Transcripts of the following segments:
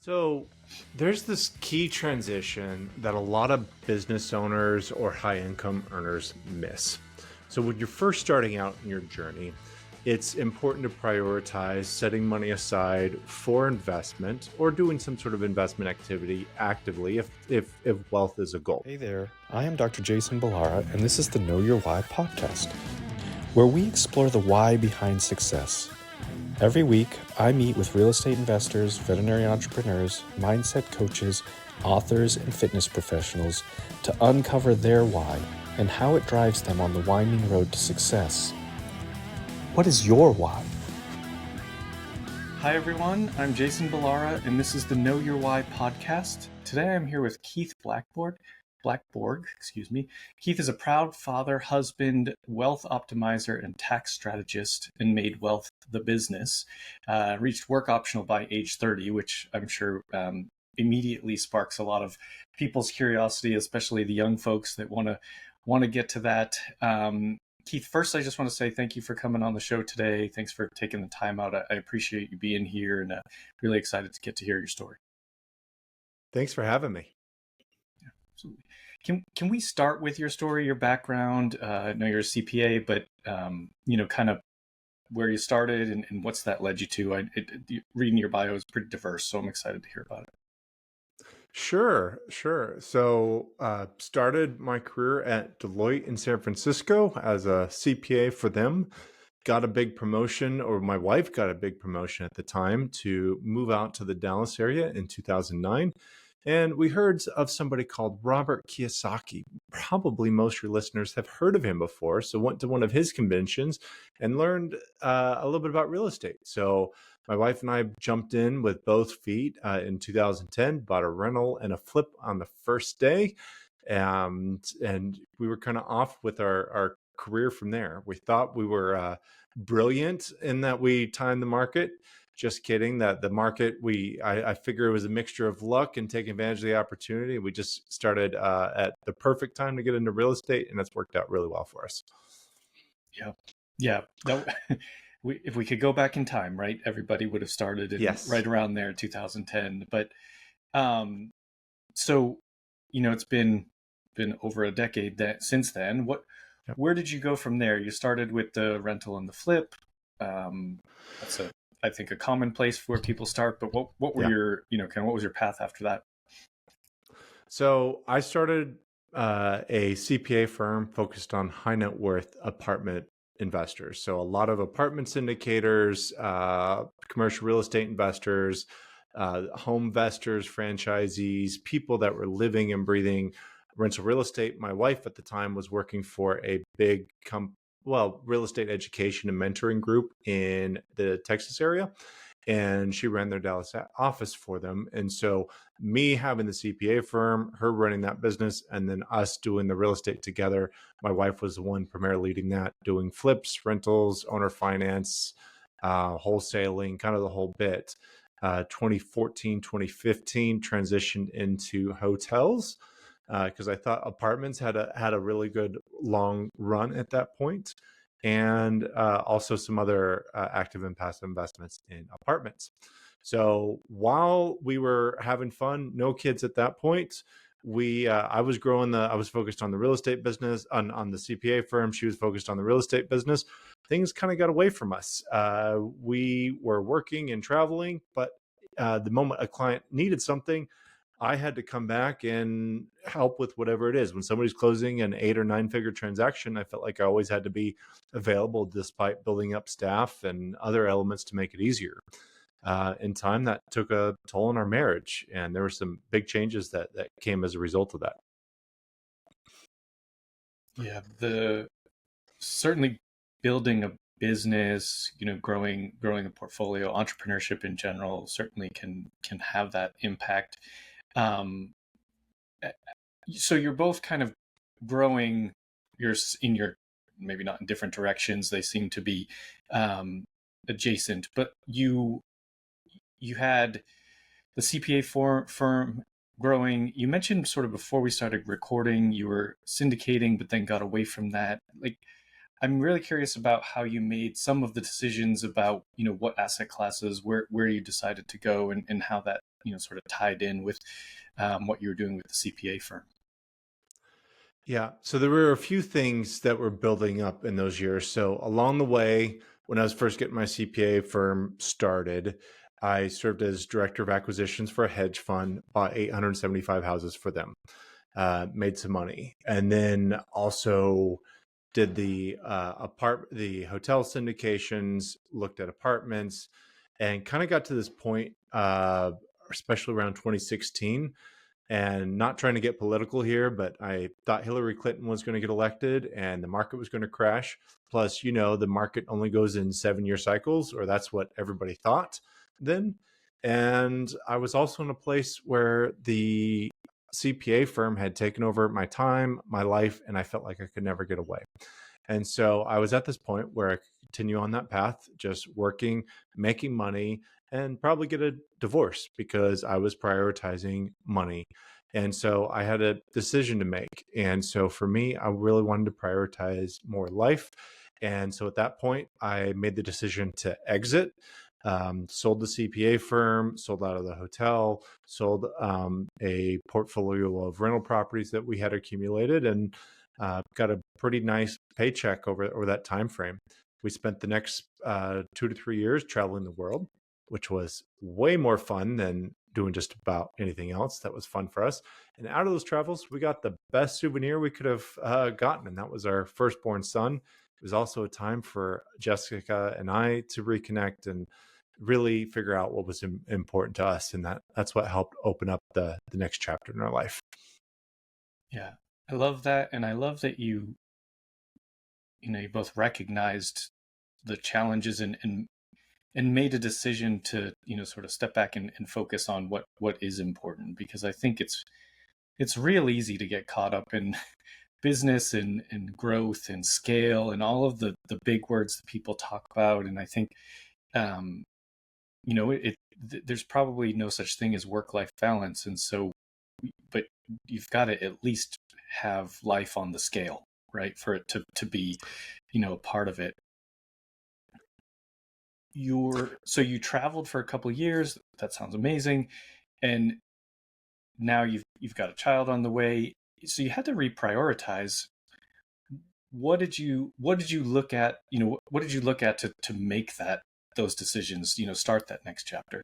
So there's this key transition that a lot of business owners or high income earners miss. So when you're first starting out in your journey, it's important to prioritize setting money aside for investment or doing some sort of investment activity actively if wealth is a goal. Hey there, I am Dr. Jason Ballara, and this is the Know Your Why podcast, where we explore the why behind success. Every week, I meet with real estate investors, veterinary entrepreneurs, mindset coaches, authors, and fitness professionals to uncover their why and how it drives them on the winding road to success. What is your why? Hi everyone, I'm Jason Ballara, and this is the Know Your Why podcast. Today I'm here with Keith Blackborg. Keith is a proud father, husband, wealth optimizer, and tax strategist, and made wealth the business. Reached work optional by age 30, which I'm sure immediately sparks a lot of people's curiosity, especially the young folks that want to get to that. Keith, first, I just want to say thank you for coming on the show today. Thanks for taking the time out. I appreciate you being here, and really excited to get to hear your story. Thanks for having me. Absolutely. Can we start with your story, your background? I know you're a CPA, but kind of where you started and what's that led you to? Reading your bio is pretty diverse, so I'm excited to hear about it. Sure. So started my career at Deloitte in San Francisco as a CPA for them. Got a big promotion, or my wife got a big promotion at the time, to move out to the Dallas area in 2009. And we heard of somebody called Robert Kiyosaki. Probably most of your listeners have heard of him before. So went to one of his conventions and learned a little bit about real estate. So my wife and I jumped in with both feet in 2010, bought a rental and a flip on the first day. And we were kind of off with our career from there. We thought we were brilliant in that we timed the market. Just kidding. That the market, I figure it was a mixture of luck and taking advantage of the opportunity. We just started at the perfect time to get into real estate, and it's worked out really well for us. Yeah. If we could go back in time, right? Everybody would have started right around there, 2010. But so it's been over a decade since then. Where did you go from there? You started with the rental and the flip. That's I think a common place where people start, but what were your, what was your path after that? So I started a CPA firm focused on high net worth apartment investors. So a lot of apartment syndicators, commercial real estate investors, home investors, franchisees, people that were living and breathing rental real estate. My wife at the time was working for a big real estate education and mentoring group in the Texas area, and she ran their Dallas office for them. And so me having the CPA firm, her running that business, and then us doing the real estate together. My wife was the one primarily leading that, doing flips, rentals, owner finance, wholesaling, kind of the whole bit. 2014, 2015 transitioned into hotels, because I thought apartments had a really good long run at that point, and also some other active and passive investments in apartments. So while we were having fun, no kids at that point, I was focused on the real estate business, on the CPA firm. She was focused on the real estate business. Things kind of got away from us. We were working and traveling, but the moment a client needed something, I had to come back and help with whatever it is. When somebody's closing an 8 or 9 figure transaction, I felt like I always had to be available despite building up staff and other elements to make it easier. In time, that took a toll on our marriage, and there were some big changes that came as a result of that. Yeah, certainly building a business, growing a portfolio, entrepreneurship in general certainly can have that impact. So you're both kind of growing. You're in your, maybe not in different directions. They seem to be adjacent, but you had the CPA firm growing. You mentioned sort of before we started recording, you were syndicating, but then got away from that. I'm really curious about how you made some of the decisions about, what asset classes, where you decided to go, and how that sort of tied in with what you were doing with the CPA firm. Yeah. So there were a few things that were building up in those years. So along the way, when I was first getting my CPA firm started, I served as director of acquisitions for a hedge fund, bought 875 houses for them, made some money, and then also did the hotel syndications, looked at apartments, and kind of got to this point, especially around 2016. And not trying to get political here, but I thought Hillary Clinton was going to get elected and the market was going to crash. Plus, the market only goes in 7-year cycles, or that's what everybody thought then. And I was also in a place where the CPA firm had taken over my time, my life, and I felt like I could never get away. And so I was at this point where I could continue on that path, just working, making money, and probably get a divorce because I was prioritizing money. And so I had a decision to make. And so for me, I really wanted to prioritize more life. And so at that point, I made the decision to exit, sold the CPA firm, sold out of the hotel, sold a portfolio of rental properties that we had accumulated, and got a pretty nice paycheck over that time frame. We spent the next 2 to 3 years traveling the world, which was way more fun than doing just about anything else. That was fun for us. And out of those travels, we got the best souvenir we could have gotten, and that was our firstborn son. It was also a time for Jessica and I to reconnect and really figure out what was important to us, and that's what helped open up the next chapter in our life. Yeah, I love that, and I love that you both recognized the challenges and made a decision to sort of step back and focus on what is important, because I think it's real easy to get caught up in business and growth and scale and all of the big words that people talk about. And I think there's probably no such thing as work-life balance, and so but you've got to at least have life on the scale, right, for it to be a part of it. So you traveled for a couple of years. That sounds amazing. And now you've got a child on the way. So you had to reprioritize. What did you look at? What did you look at to make those decisions, start that next chapter?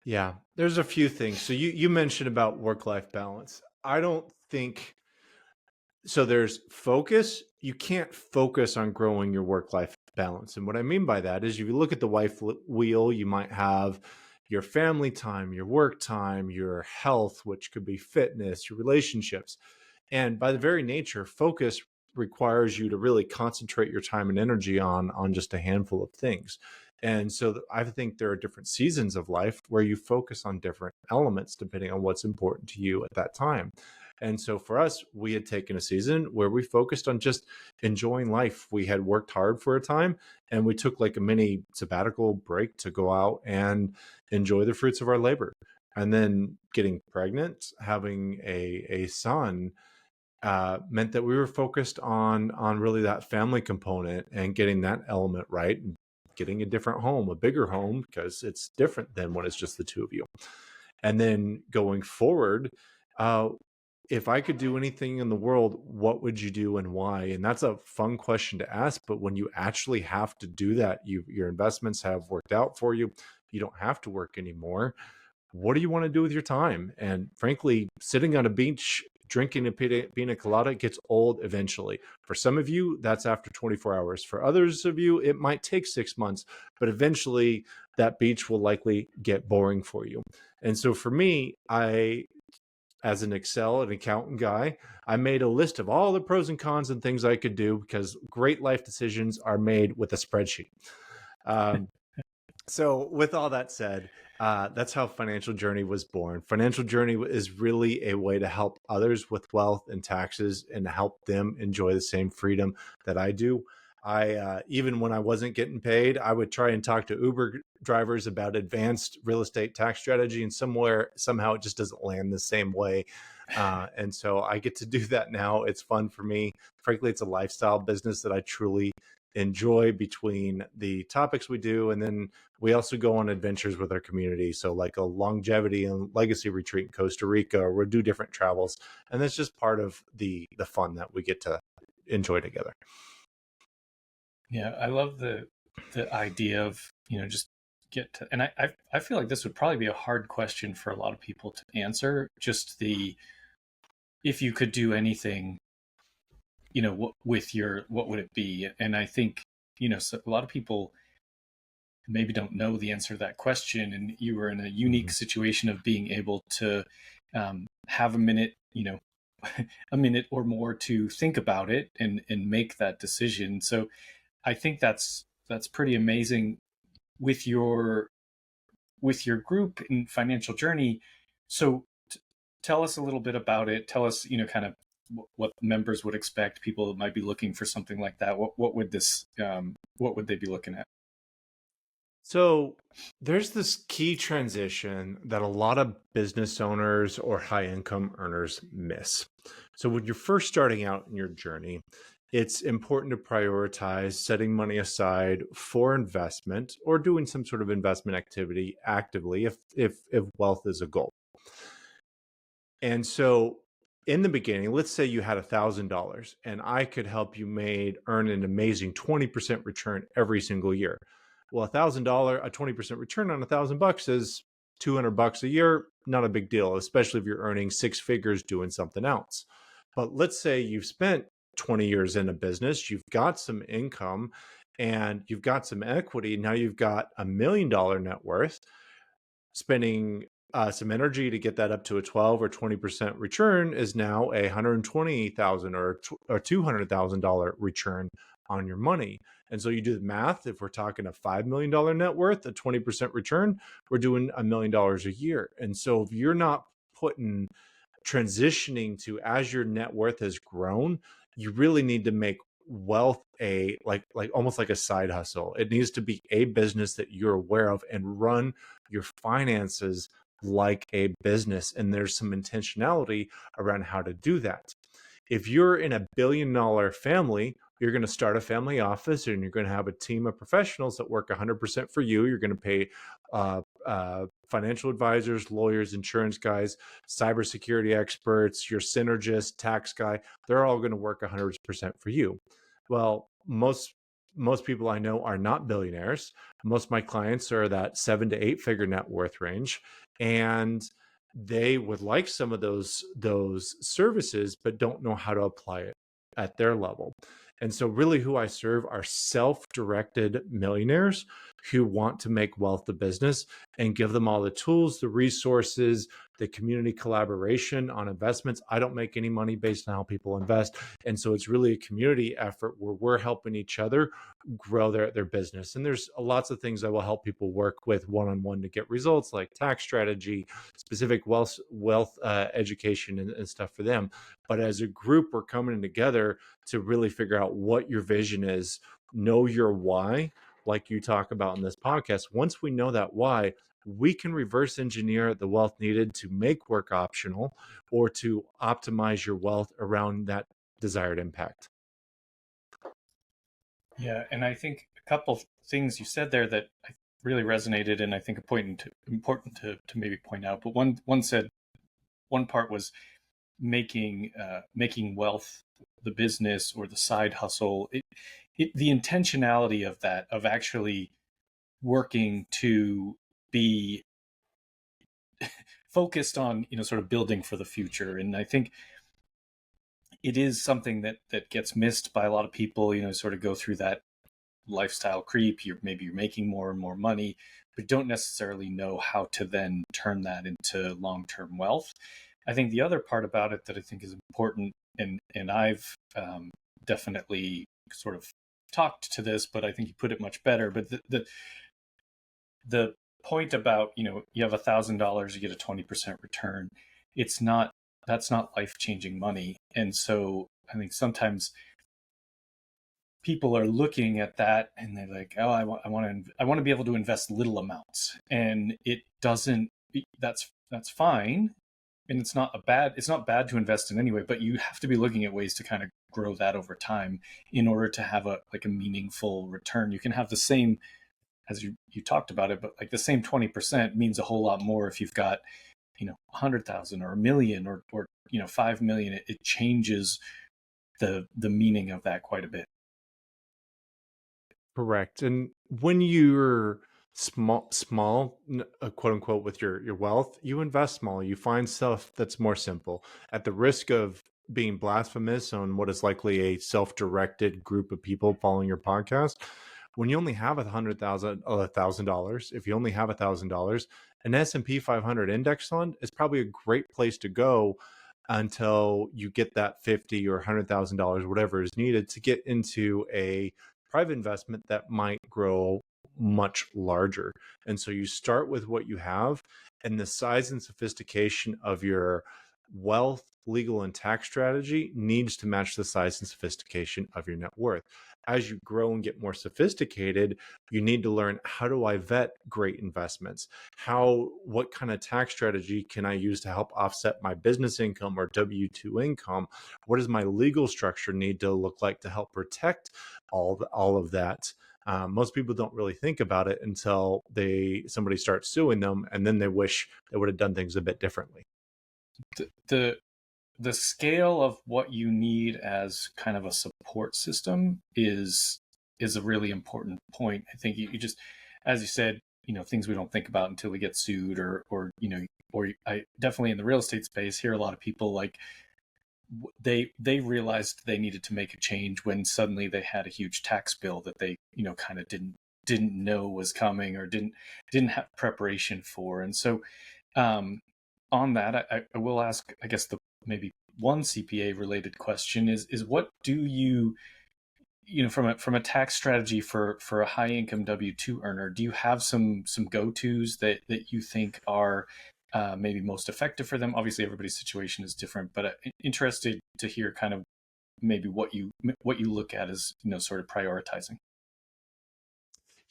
Yeah, there's a few things. So you mentioned about work-life balance. I don't think so. There's focus. You can't focus on growing your work-life balance. And what I mean by that is if you look at the life wheel, you might have your family time, your work time, your health, which could be fitness, your relationships. And by the very nature, focus requires you to really concentrate your time and energy on just a handful of things. And so I think there are different seasons of life where you focus on different elements depending on what's important to you at that time. And so for us, we had taken a season where we focused on just enjoying life. We had worked hard for a time and we took like a mini sabbatical break to go out and enjoy the fruits of our labor. And then getting pregnant, having a son, meant that we were focused on really that family component and getting that element right, and getting a different home, a bigger home, because it's different than when it's just the two of you. And then going forward, uh, if I could do anything in the world, what would you do and why? And that's a fun question to ask. But when you actually have to do that, your investments have worked out for you. You don't have to work anymore. What do you want to do with your time? And frankly, sitting on a beach drinking a pina colada gets old eventually. For some of you, that's after 24 hours. For others of you, it might take 6 months, but eventually that beach will likely get boring for you. And so for me, as an an accountant guy, I made a list of all the pros and cons and things I could do, because great life decisions are made with a spreadsheet. So with all that said, that's how Financial Journey was born. Financial Journey is really a way to help others with wealth and taxes and help them enjoy the same freedom that I do. Even when I wasn't getting paid, I would try and talk to Uber drivers about advanced real estate tax strategy, and somehow it just doesn't land the same way. And so I get to do that now. It's fun for me. Frankly, it's a lifestyle business that I truly enjoy between the topics we do. And then we also go on adventures with our community. So like a longevity and legacy retreat in Costa Rica, or we'll do different travels. And that's just part of the fun that we get to enjoy together. Yeah, I love the idea of, just get to, and I feel like this would probably be a hard question for a lot of people to answer. Just if you could do anything, what would it be? And I think, so a lot of people maybe don't know the answer to that question, and you were in a unique situation of being able to have a minute, a minute or more to think about it and make that decision. So I think that's pretty amazing with your group and financial journey. So tell us a little bit about it. Tell us, kind of what members would expect. People that might be looking for something like that. What would they be looking at? So there's this key transition that a lot of business owners or high income earners miss. So when you're first starting out in your journey, it's important to prioritize setting money aside for investment or doing some sort of investment activity actively if wealth is a goal. And so in the beginning, let's say you had $1,000 and I could help you earn an amazing 20% return every single year. Well, $1,000, a 20% return on $1,000 is $200 a year. Not a big deal, especially if you're earning six figures doing something else. But let's say you've spent 20 years in a business, you've got some income and you've got some equity. Now you've got $1 million net worth. Spending some energy to get that up to a 12 or 20% return is now a $120,000 or $200,000 return on your money. And so you do the math. If we're talking a $5 million net worth, a 20% return, we're doing $1 million a year. And so if you're not transitioning to, as your net worth has grown, you really need to make wealth like almost like a side hustle. It needs to be a business that you're aware of and run your finances like a business. And there's some intentionality around how to do that. If you're in a $1 billion family, you're going to start a family office and you're going to have a team of professionals that work 100% for you. You're going to pay financial advisors, lawyers, insurance guys, cybersecurity experts, your synergist, tax guy. They're all going to work 100% for you. Well, most people I know are not billionaires. Most of my clients are that 7 to 8 figure net worth range, and they would like some of those services, but don't know how to apply it at their level. And so really who I serve are self-directed millionaires who want to make wealth a business, and give them all the tools, the resources, the community collaboration on investments. I don't make any money based on how people invest. And so it's really a community effort where we're helping each other grow their business. And there's lots of things I will help people work with one-on-one to get results, like tax strategy, specific wealth education and stuff for them. But as a group, we're coming together to really figure out what your vision is, know your why, like you talk about in this podcast. Once we know that why, we can reverse engineer the wealth needed to make work optional or to optimize your wealth around that desired impact. Yeah, and I think a couple of things you said there that really resonated, and I think important to maybe point out. But one part was making wealth the business or the side hustle. The intentionality of that, of actually working to be focused on, sort of building for the future. And I think it is something that gets missed by a lot of people, sort of go through that lifestyle creep. Maybe you're making more and more money, but don't necessarily know how to then turn that into long-term wealth. I think the other part about it that I think is important, and I've definitely sort of talked to this, but I think you put it much better. But the point about, you have $1,000, you get a 20% return. That's not life-changing money. And so I think sometimes people are looking at that and they're like, oh, I want to be able to invest little amounts. And it doesn't, that's fine. And it's not bad to invest in anyway, but you have to be looking at ways to kind of grow that over time in order to have a meaningful return. You can have the same, as you talked about it, but like the same 20% means a whole lot more if you've got 100,000 or a million or 5 million. It changes the meaning of that quite a bit. Correct. And when you're small, quote unquote, with your wealth, you invest small. You find stuff that's more simple. At the risk of being blasphemous on what is likely a self-directed group of people following your podcast, when you only have $100,000, if you only have $1,000, an S&P 500 index fund is probably a great place to go until you get that 50 or $100,000, whatever is needed to get into a private investment that might grow much larger. And so you start with what you have, and the size and sophistication of your wealth, legal, and tax strategy needs to match the size and sophistication of your net worth. As you grow and get more sophisticated, you need to learn, how do I vet great investments? What kind of tax strategy can I use to help offset my business income or W-2 income? What does my legal structure need to look like to help protect all of that? Most people don't really think about it until somebody starts suing them, and then they wish they would have done things a bit differently. The scale of what you need as kind of a support system is a really important point. I think you just, as you said, things we don't think about until we get sued, or I definitely, in the real estate space, hear a lot of people like they realized they needed to make a change when suddenly they had a huge tax bill that they kind of didn't know was coming, or didn't have preparation for. And so on that, I will ask, I guess, the maybe one CPA related question is what do you from a tax strategy for a high income W-2 earner, do you have some go-tos that you think are maybe most effective for them? Obviously everybody's situation is different, but interested to hear kind of maybe what you look at as sort of prioritizing.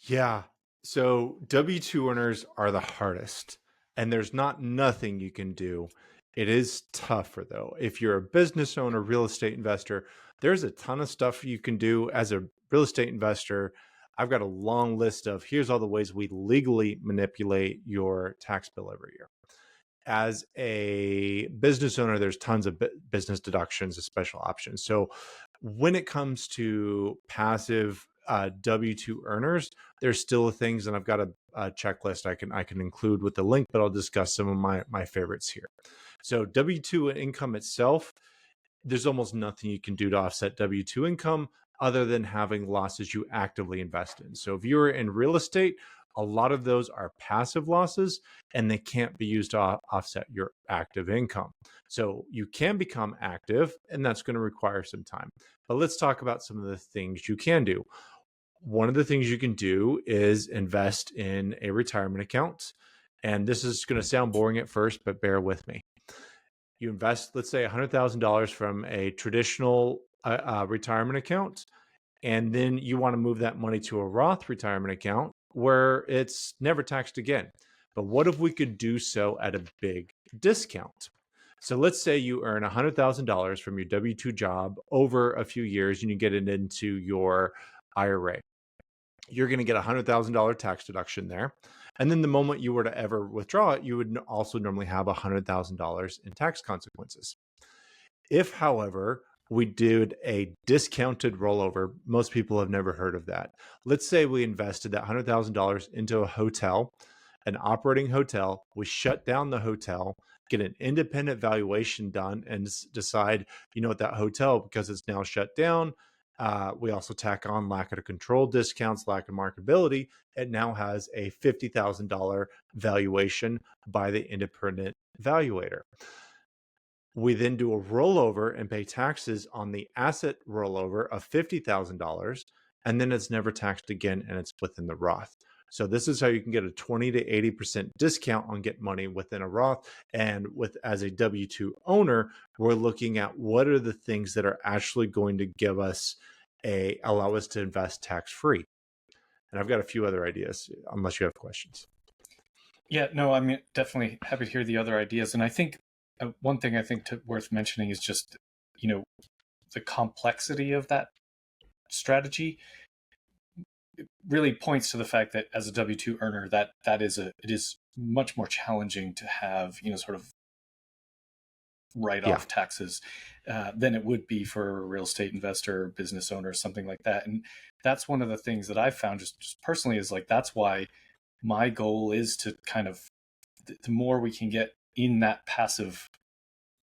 Yeah. So W-2 earners are the hardest, and there's nothing you can do. It is tougher though. If you're a business owner, real estate investor, there's a ton of stuff you can do as a real estate investor. I've got a long list of, here's all the ways we legally manipulate your tax bill every year. As a business owner, there's tons of business deductions and special options. So when it comes to passive W-2 earners, there's still things, and I've got a checklist I can include with the link, but I'll discuss some of my favorites here. So W-2 income itself, there's almost nothing you can do to offset W-2 income other than having losses you actively invest in. So if you're in real estate, a lot of those are passive losses, and they can't be used to offset your active income. So you can become active, and that's going to require some time. But let's talk about some of the things you can do. One of the things you can do is invest in a retirement account. And this is going to sound boring at first, but bear with me. You invest, let's say, $100,000 from a traditional retirement account, and then you want to move that money to a Roth retirement account where it's never taxed again. But what if we could do so at a big discount? So let's say you earn $100,000 from your W-2 job over a few years, and you get it into your IRA. You're going to get a $100,000 tax deduction there. And then the moment you were to ever withdraw it, you would also normally have $100,000 in tax consequences. If, however, we did a discounted rollover, most people have never heard of that. Let's say we invested that $100,000 into a hotel, an operating hotel. We shut down the hotel, get an independent valuation done, and decide, that hotel, because it's now shut down, we also tack on lack of control discounts, lack of marketability. It now has a $50,000 valuation by the independent valuator. We then do a rollover and pay taxes on the asset rollover of $50,000, and then it's never taxed again, and it's within the Roth. So this is how you can get a 20 to 80% discount on get money within a Roth. And as a W-2 owner, we're looking at what are the things that are actually going to give us allow us to invest tax-free. And I've got a few other ideas, unless you have questions. Yeah, no, I mean, definitely happy to hear the other ideas. And I think one thing I think worth mentioning is just, the complexity of that strategy really points to the fact that as a W-2 earner, it is much more challenging to have, sort of write Yeah. off taxes than it would be for a real estate investor, business owner, something like that. And that's one of the things that I've found just personally is like, that's why my goal is to kind of, the more we can get in that passive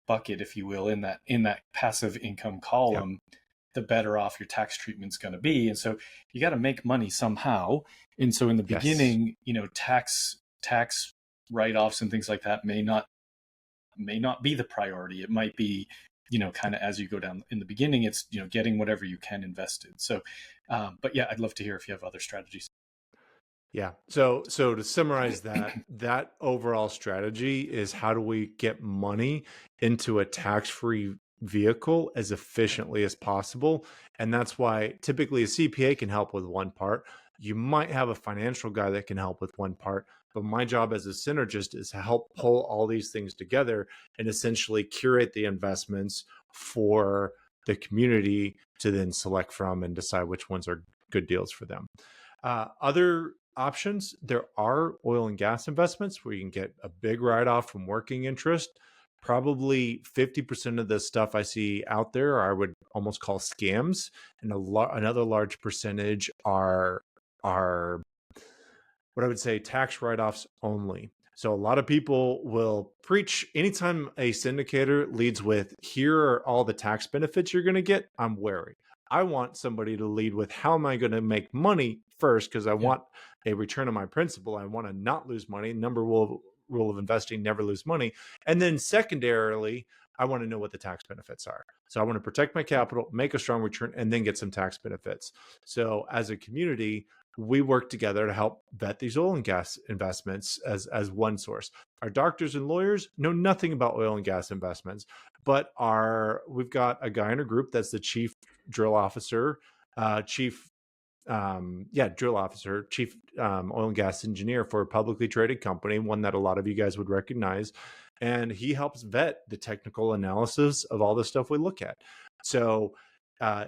bucket, if you will, in that passive income Yeah. column, the better off your tax treatment's going to be. And so you got to make money somehow. And so in the Yes. beginning, tax write-offs and things like that may not be the priority. It might be, kind of as you go down in the beginning, it's, getting whatever you can invested. So, but yeah, I'd love to hear if you have other strategies. Yeah. So to summarize that overall strategy is how do we get money into a tax-free vehicle as efficiently as possible? And that's why typically a CPA can help with one part. You might have a financial guy that can help with one part, but my job as a synergist is to help pull all these things together and essentially curate the investments for the community to then select from and decide which ones are good deals for them. Other options, there are oil and gas investments where you can get a big write-off from working interest. Probably 50% of the stuff I see out there I would almost call scams, and another large percentage are what I would say tax write-offs only. So a lot of people will preach anytime a syndicator leads with, here are all the tax benefits you're going to get, I'm wary. I want somebody to lead with, how am I going to make money first? Because I Yeah. want a return on my principal. I want to not lose money. Rule of investing, never lose money. And then secondarily, I want to know what the tax benefits are. So I want to protect my capital, make a strong return, and then get some tax benefits. So as a community, we work together to help vet these oil and gas investments as one source. Our doctors and lawyers know nothing about oil and gas investments, but we've got a guy in a group that's the chief drill officer, chief drill officer, chief oil and gas engineer for a publicly traded company, one that a lot of you guys would recognize. And he helps vet the technical analysis of all the stuff we look at. So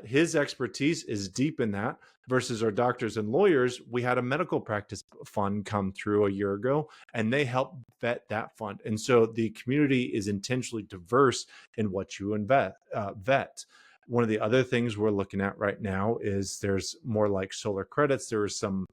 his expertise is deep in that versus our doctors and lawyers. We had a medical practice fund come through a year ago, and they help vet that fund. And so the community is intentionally diverse in what you vet. One of the other things we're looking at right now is there's more like solar credits. There was some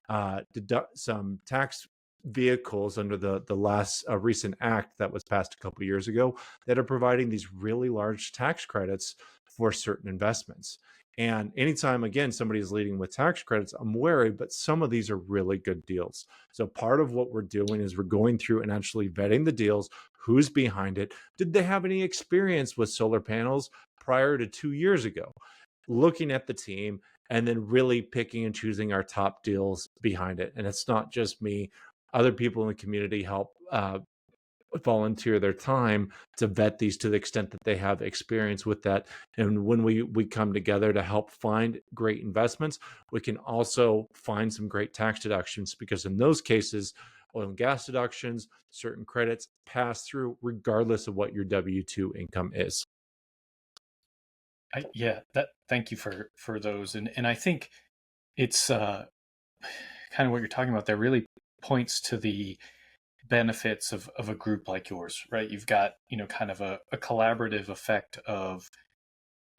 tax vehicles under the last recent act that was passed a couple of years ago that are providing these really large tax credits for certain investments. And anytime, again, somebody is leading with tax credits, I'm wary, but some of these are really good deals. So part of what we're doing is we're going through and actually vetting the deals. Who's behind it? Did they have any experience with solar panels prior to 2 years ago? Looking at the team and then really picking and choosing our top deals behind it. And it's not just me. Other people in the community help volunteer their time to vet these to the extent that they have experience with that. And when we come together to help find great investments, we can also find some great tax deductions, because in those cases, oil and gas deductions, certain credits pass through regardless of what your W-2 income is. Thank you for those. And I think it's kind of what you're talking about there really points to the benefits of a group like yours, right? You've got, kind of a collaborative effect of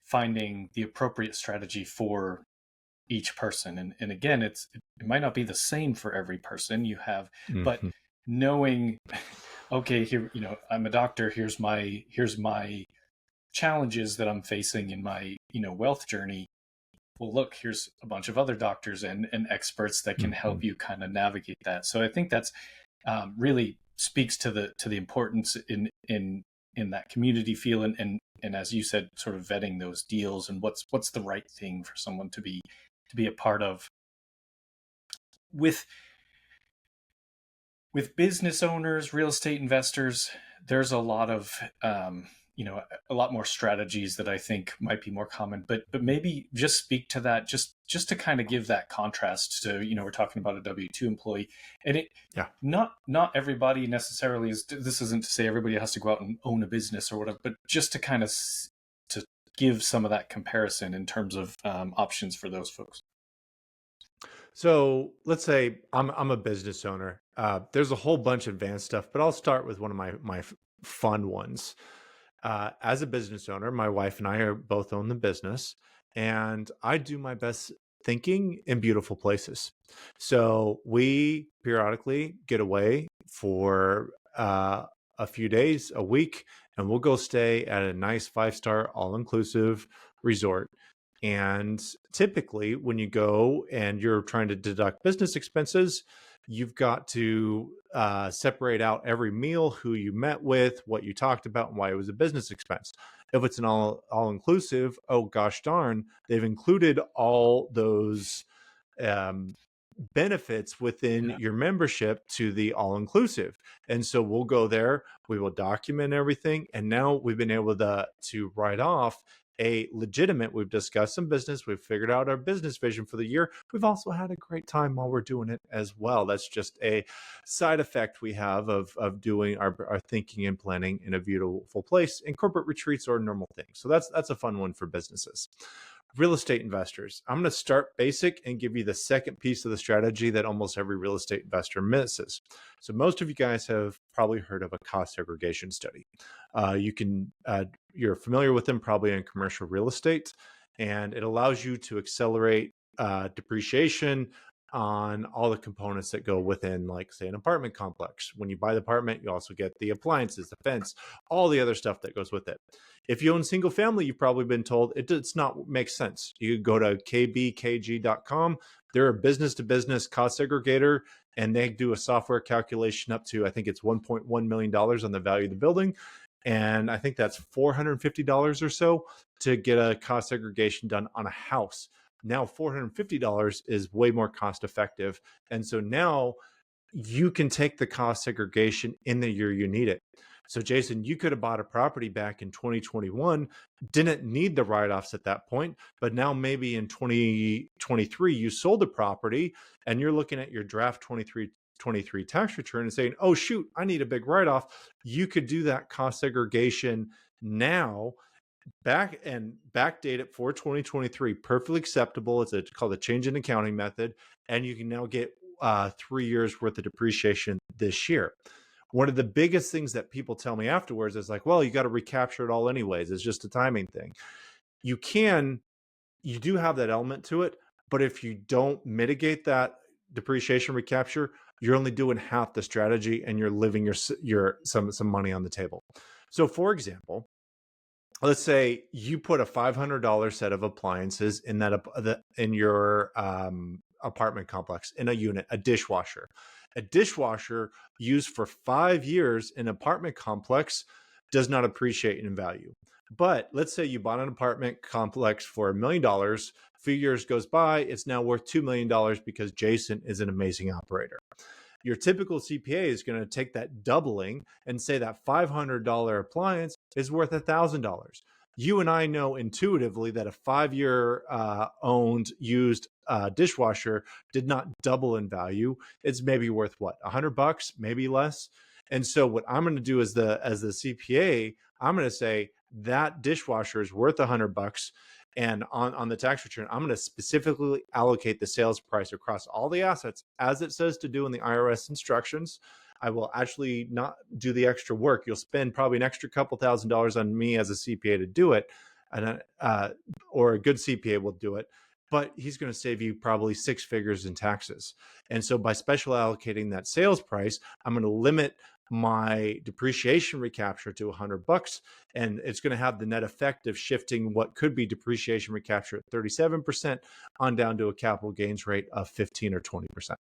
finding the appropriate strategy for each person. And again, it might not be the same for every person you have, but Mm-hmm. knowing, okay, here, I'm a doctor, here's my challenges that I'm facing in my, wealth journey. Well, look, here's a bunch of other doctors and experts that can Mm-hmm. help you kind of navigate that. So I think that's really speaks to the importance in that community feel and as you said, sort of vetting those deals and what's the right thing for someone to be a part of. With business owners, real estate investors, there's a lot of a lot more strategies that I think might be more common. But maybe just speak to that, just to kind of give that contrast to, we're talking about a W-2 employee, and it Yeah. not everybody necessarily is. This isn't to say everybody has to go out and own a business or whatever, but just to kind of to give some of that comparison in terms of options for those folks. So let's say I'm a business owner. There's a whole bunch of advanced stuff, but I'll start with one of my fun ones. As a business owner, my wife and I are both own the business, and I do my best thinking in beautiful places. So we periodically get away for a few days, a week, and we'll go stay at a nice 5-star all-inclusive resort. And typically, when you go and you're trying to deduct business expenses, you've got to separate out every meal, who you met with, what you talked about, and why it was a business expense. If it's an all inclusive, oh gosh darn, they've included all those um, benefits within Yeah. your membership to the all inclusive. And so we'll go there, we will document everything. And now we've been able to write off a legitimate, we've discussed some business, we've figured out our business vision for the year. We've also had a great time while we're doing it as well. That's just a side effect we have of doing our thinking and planning in a beautiful place in corporate retreats or normal things. So that's a fun one for businesses. Real estate investors. I'm going to start basic and give you the second piece of the strategy that almost every real estate investor misses. So most of you guys have probably heard of a cost segregation study. You're familiar with them probably in commercial real estate, and it allows you to accelerate depreciation on all the components that go within, like say, an apartment complex. When you buy the apartment, you also get the appliances, the fence, all the other stuff that goes with it. If you own single family, you've probably been told it does not make sense. You go to kbkg.com. They're a business to business cost segregator, and they do a software calculation up to, I think it's $1.1 million on the value of the building. And I think that's $450 or so to get a cost segregation done on a house. Now $450 is way more cost effective. And so now you can take the cost segregation in the year you need it. So Jason, you could have bought a property back in 2021, didn't need the write-offs at that point, but now maybe in 2023 you sold the property and you're looking at your draft 23 tax return and saying, oh shoot, I need a big write-off. You could do that cost segregation now, backdate it for 2023, perfectly acceptable. It's called a change in accounting method, and you can now get 3 years worth of depreciation this year. One of the biggest things that people tell me afterwards is like, well, you got to recapture it all anyways. It's just a timing thing. You do have that element to it, but if you don't mitigate that depreciation recapture, you're only doing half the strategy and you're leaving some money on the table. So for example, let's say you put a $500 set of appliances in your apartment complex, in a unit, a dishwasher. A dishwasher used for 5 years in an apartment complex does not appreciate in value. But let's say you bought an apartment complex for $1 million. A few years goes by, it's now worth $2 million because Jason is an amazing operator. Your typical CPA is going to take that doubling and say that $500 appliance is worth $1,000. You and I know intuitively that a 5-year owned used dishwasher did not double in value. It's maybe worth what, $100, maybe less. And so what I'm going to do as the CPA, I'm going to say that dishwasher is worth $100. And on the tax return, I'm going to specifically allocate the sales price across all the assets as it says to do in the IRS instructions. I will actually not do the extra work. You'll spend probably an extra couple $1,000s on me as a CPA to do it, and or a good CPA will do it, but he's going to save you probably 6 figures in taxes. And so by special allocating that sales price, I'm going to limit my depreciation recapture to $100, and it's going to have the net effect of shifting what could be depreciation recapture at 37% on down to a capital gains rate of 15 or 20%.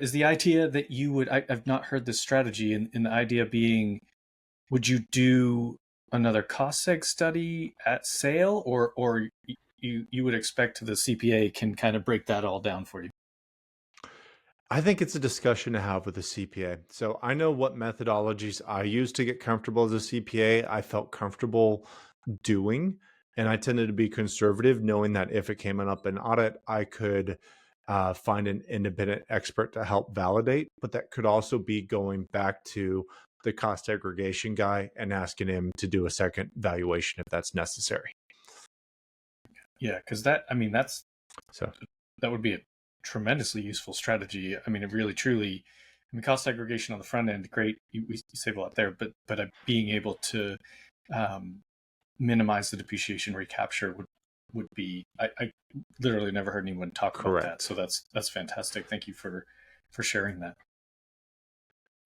Is the idea that you would, I've not heard this strategy, and the idea being, would you do another cost seg study at sale, or you would expect the CPA can kind of break that all down for you? I think it's a discussion to have with a CPA. So I know what methodologies I use to get comfortable as a CPA. I felt comfortable doing, and I tended to be conservative, knowing that if it came up in audit, I could find an independent expert to help validate. But that could also be going back to the cost segregation guy and asking him to do a second valuation if that's necessary. Yeah, because that's So that would be a tremendously useful strategy. I mean, it really truly. I mean, cost segregation on the front end, great. You save a lot there, but being able to um, minimize the depreciation recapture would be. I literally never heard anyone talk about that, so correct. that's fantastic. Thank you for sharing that.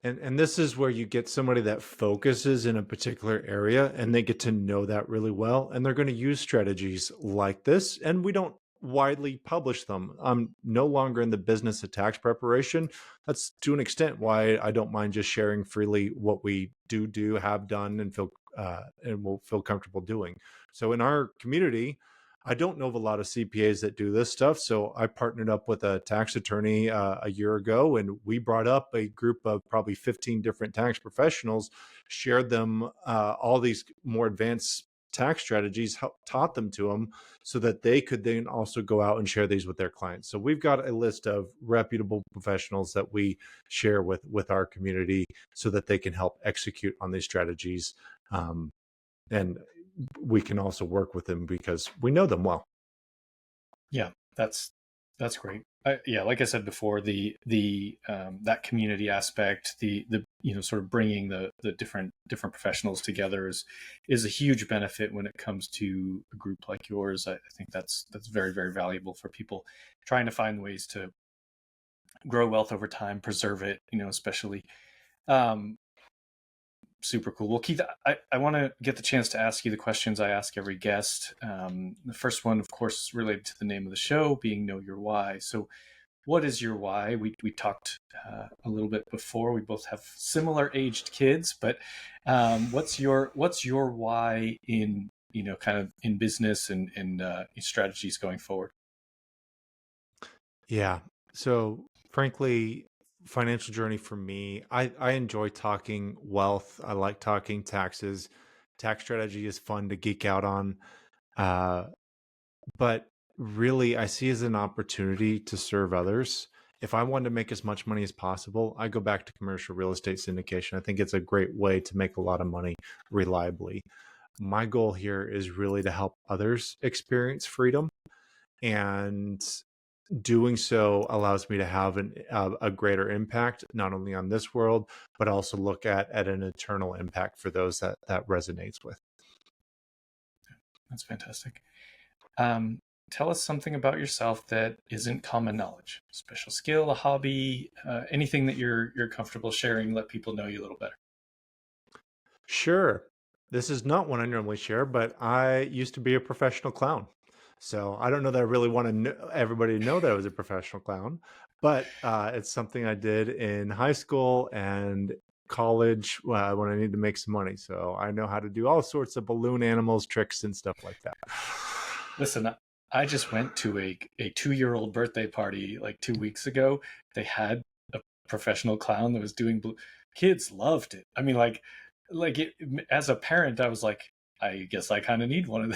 And this is where you get somebody that focuses in a particular area and they get to know that really well. And they're going to use strategies like this. And we don't widely publish them. I'm no longer in the business of tax preparation. That's to an extent why I don't mind just sharing freely what we do, have done, and will feel comfortable doing. So in our community, I don't know of a lot of CPAs that do this stuff. So I partnered up with a tax attorney a year ago, and we brought up a group of probably 15 different tax professionals, shared them all these more advanced tax strategies, taught them to them so that they could then also go out and share these with their clients. So we've got a list of reputable professionals that we share with our community so that they can help execute on these strategies. And we can also work with them because we know them well. Yeah, that's great. Yeah, like I said before, the that community aspect, the sort of bringing the different professionals together is a huge benefit when it comes to a group like yours. I think that's very very valuable for people trying to find ways to grow wealth over time, preserve it. Especially. Um, Super cool. Well, Keith, I want to get the chance to ask you the questions I ask every guest. The first one, of course, is related to the name of the show, being Know Your Why. So, what is your why? We talked a little bit before. We both have similar aged kids, but what's your why in kind of in business and strategies going forward? Yeah. So, frankly, financial journey for me, I enjoy talking wealth. I like talking taxes. Tax strategy is fun to geek out on. Uh, but really, I see as an opportunity to serve others. If I want to make as much money as possible, I go back to commercial real estate syndication. I think it's a great way to make a lot of money reliably. My goal here is really to help others experience freedom, and doing so allows me to have a greater impact, not only on this world, but also look at an eternal impact for those that resonates with. That's fantastic. Um, Tell us something about yourself that isn't common knowledge. Special skill, a hobby, anything that you're comfortable sharing. Let people know you a little better. Sure. This is not one I normally share, but I used to be a professional clown. So I don't know that I really want to everybody to know that I was a professional clown, but it's something I did in high school and college when I needed to make some money. So I know how to do all sorts of balloon animals, tricks, and stuff like that. Listen, I just went to a 2-year-old birthday party like 2 weeks ago. They had a professional clown that was doing kids loved it. I mean, like it, as a parent, I was like, I guess I kind of need one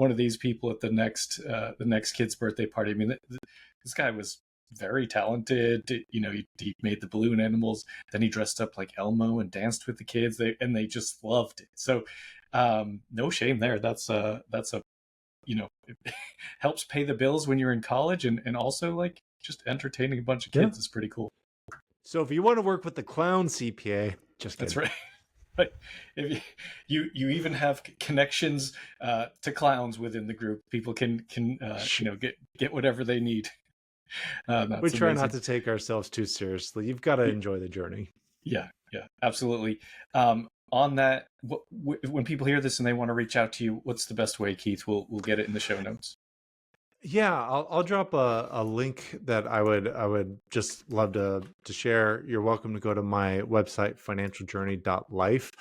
of these people at the next kid's birthday party. I mean, this guy was very talented. He made the balloon animals. Then he dressed up like Elmo and danced with the kids. They just loved it. So, no shame there. That's a it helps pay the bills when you're in college, and also like just entertaining a bunch of Yeah. kids is pretty cool. So if you want to work with the clown CPA, just That's kidding. right. Right. If you even have connections to clowns within the group, people can get whatever they need. We That's try not amazing. to take ourselves too seriously. You've got to enjoy the journey. Yeah, yeah, absolutely. On that, when people hear this and they want to reach out to you, what's the best way, Keith? We'll get it in the show notes. Yeah, I'll drop a link that I would just love to share. You're welcome to go to my website, financialjourney.life.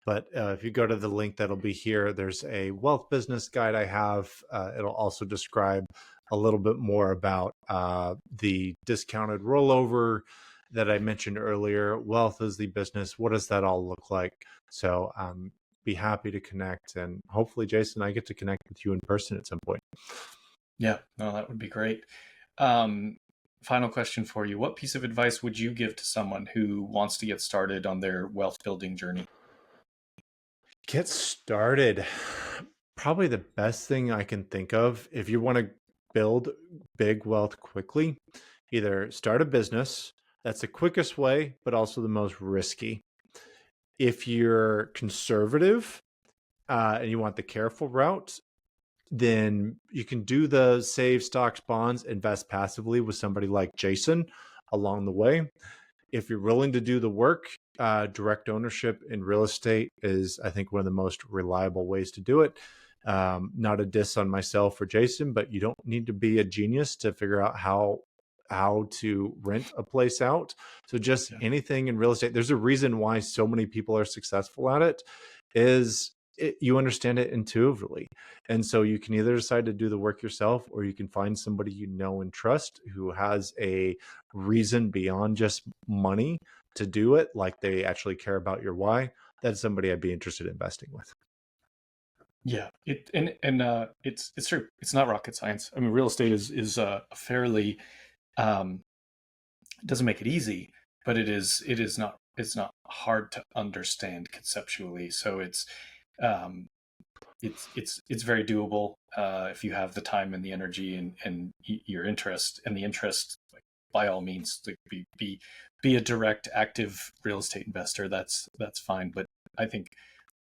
But if you go to the link that'll be here, there's a wealth business guide I have. It'll also describe a little bit more about the discounted rollover that I mentioned earlier. Wealth is the business. What does that all look like? So be happy to connect. And hopefully, Jason, I get to connect with you in person at some point. Yeah, no, that would be great. Um, Final question for you. What piece of advice would you give to someone who wants to get started on their wealth building journey? Get started. Probably the best thing I can think of if you want to build big wealth quickly, either start a business. That's the quickest way, but also the most risky. If you're conservative and you want the careful route, then you can do the save stocks, bonds, invest passively with somebody like Jason along the way. If you're willing to do the work, direct ownership in real estate is, I think, one of the most reliable ways to do it. Not a diss on myself or Jason, but you don't need to be a genius to figure out how to rent a place out. So just anything in real estate, there's a reason why so many people are successful at it, is you understand it intuitively. And so you can either decide to do the work yourself, or you can find somebody you know and trust who has a reason beyond just money to do it, like they actually care about your why. That's somebody I'd be interested in investing with. Yeah, it's true. It's not rocket science. I mean, real estate is a fairly it doesn't make it easy, but it's not hard to understand conceptually. So it's very doable if you have the time and the energy and your interest and the interest. Like, by all means, like, be a direct, active real estate investor. That's fine. But I think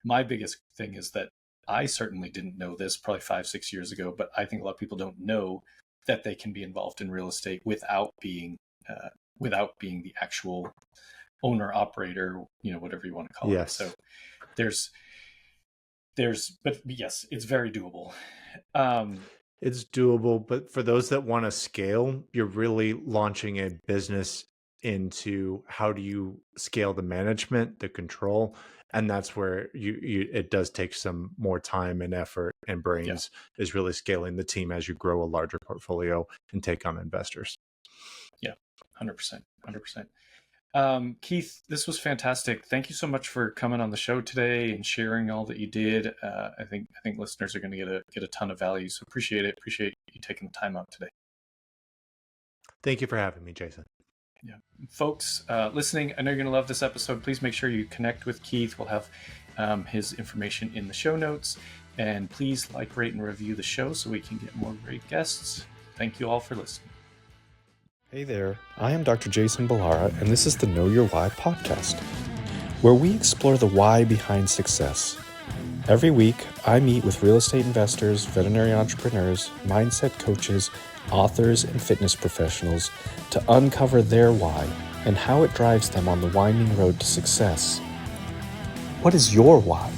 my biggest thing is that I certainly didn't know this probably 5-6 years ago, but I think a lot of people don't know that they can be involved in real estate without being the actual owner operator, whatever you want to call it. So but yes, it's very doable. It's doable, but for those that want to scale, you're really launching a business into how do you scale the management, the control, and that's where it does take some more time and effort and brains, is really scaling the team as you grow a larger portfolio and take on investors. Yeah, 100%. Keith, this was fantastic. Thank you so much for coming on the show today and sharing all that you did. I think listeners are going to get a ton of value. So appreciate it. Appreciate you taking the time out today. Thank you for having me, Jason. Yeah, folks listening, I know you're going to love this episode. Please make sure you connect with Keith. We'll have his information in the show notes. And please like, rate, and review the show so we can get more great guests. Thank you all for listening. Hey there, I am Dr. Jason Ballara, and this is the Know Your Why podcast, where we explore the why behind success. Every week, I meet with real estate investors, veterinary entrepreneurs, mindset coaches, authors, and fitness professionals to uncover their why and how it drives them on the winding road to success. What is your why?